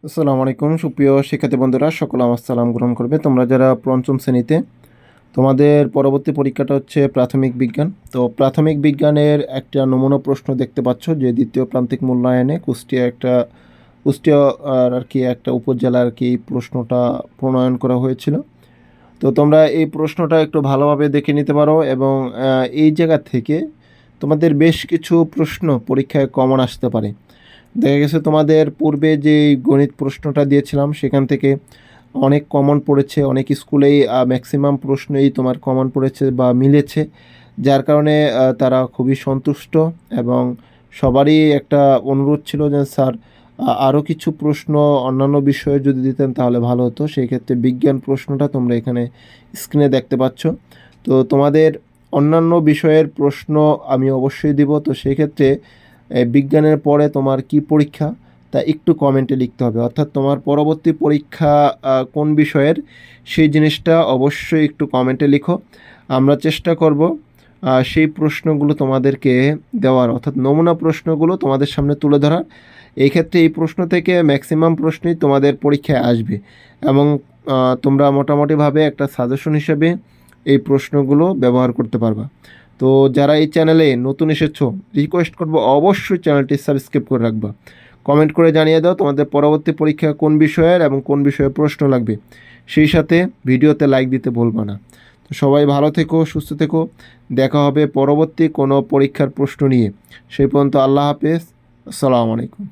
আসসালামু আলাইকুম সুপ্রিয় শিক্ষার্থী বন্ধুরা, সকলে আমার সালাম গ্রহণ করবে। তোমরা যারা পঞ্চম শ্রেণীতে, তোমাদের পরবর্তী পরীক্ষাটা হচ্ছে প্রাথমিক বিজ্ঞান। তো প্রাথমিক বিজ্ঞানের একটা নমুনা প্রশ্ন দেখতে পাচ্ছ যে দ্বিতীয় প্রান্তিক মূল্যায়নে কুষ্টিয়া আর কি একটা উপজেলা এই প্রশ্নটা প্রণয়ন করা হয়েছিল। তো তোমরা এই প্রশ্নটা একটু ভালোভাবে দেখে নিতে পারো এবং এই জায়গা থেকে তোমাদের বেশ কিছু প্রশ্ন পরীক্ষায় কমন আসতে পারে। দেখা গেছে তোমাদের পূর্বে যে গণিত প্রশ্নটা দিয়েছিলাম সেখান থেকে অনেক কমন পড়েছে, অনেক স্কুলেই ম্যাক্সিমাম প্রশ্নই তোমার কমন পড়েছে বা মিলেছে, যার কারণে তারা খুবই সন্তুষ্ট এবং সবারই একটা অনুরোধ ছিল যে স্যার আরও কিছু প্রশ্ন অন্যান্য বিষয়ে যদি দিতেন তাহলে ভালো হতো। সেই ক্ষেত্রে বিজ্ঞান প্রশ্নটা তোমরা এখানে স্ক্রিনে দেখতে পাচ্ছ। তো তোমাদের অন্যান্য বিষয়ের প্রশ্ন আমি অবশ্যই দিব। তো সেই ক্ষেত্রে বিজ্ঞানের পরে তোমার কি পরীক্ষা তা একটু কমেন্টে লিখতে হবে, অর্থাৎ তোমার পরবর্তী পরীক্ষা কোন বিষয়ের সেই জিনিসটা অবশ্যই একটু কমেন্টে লিখো। আমরা চেষ্টা করব সেই প্রশ্নগুলো তোমাদেরকে দেওয়ার, অর্থাৎ নমুনা প্রশ্নগুলো তোমাদের সামনে তুলে ধরার। এই ক্ষেত্রে এই প্রশ্ন থেকে ম্যাক্সিমাম প্রশ্নই তোমাদের পরীক্ষায় আসবে এবং তোমরা মোটামুটিভাবে একটা সাজেশন হিসেবে এই প্রশ্নগুলো ব্যবহার করতে পারবা। তো যারা এই চ্যানেলে নতুন এসেছো, রিকোয়েস্ট করবো অবশ্যই চ্যানেলটি সাবস্ক্রাইব করে রাখবা। কমেন্ট করে জানিয়ে দাও তোমাদের পরবর্তী পরীক্ষা কোন বিষয়ের এবং কোন বিষয়ে প্রশ্ন লাগবে, সেই সাথে ভিডিওতে লাইক দিতে ভুলবা না। তো সবাই ভালো থেকো, সুস্থ থেকো, দেখা হবে পরবর্তী কোনো পরীক্ষার প্রশ্ন নিয়ে। সেই পর্যন্ত আল্লাহ হাফেজ, আসসালামু আলাইকুম।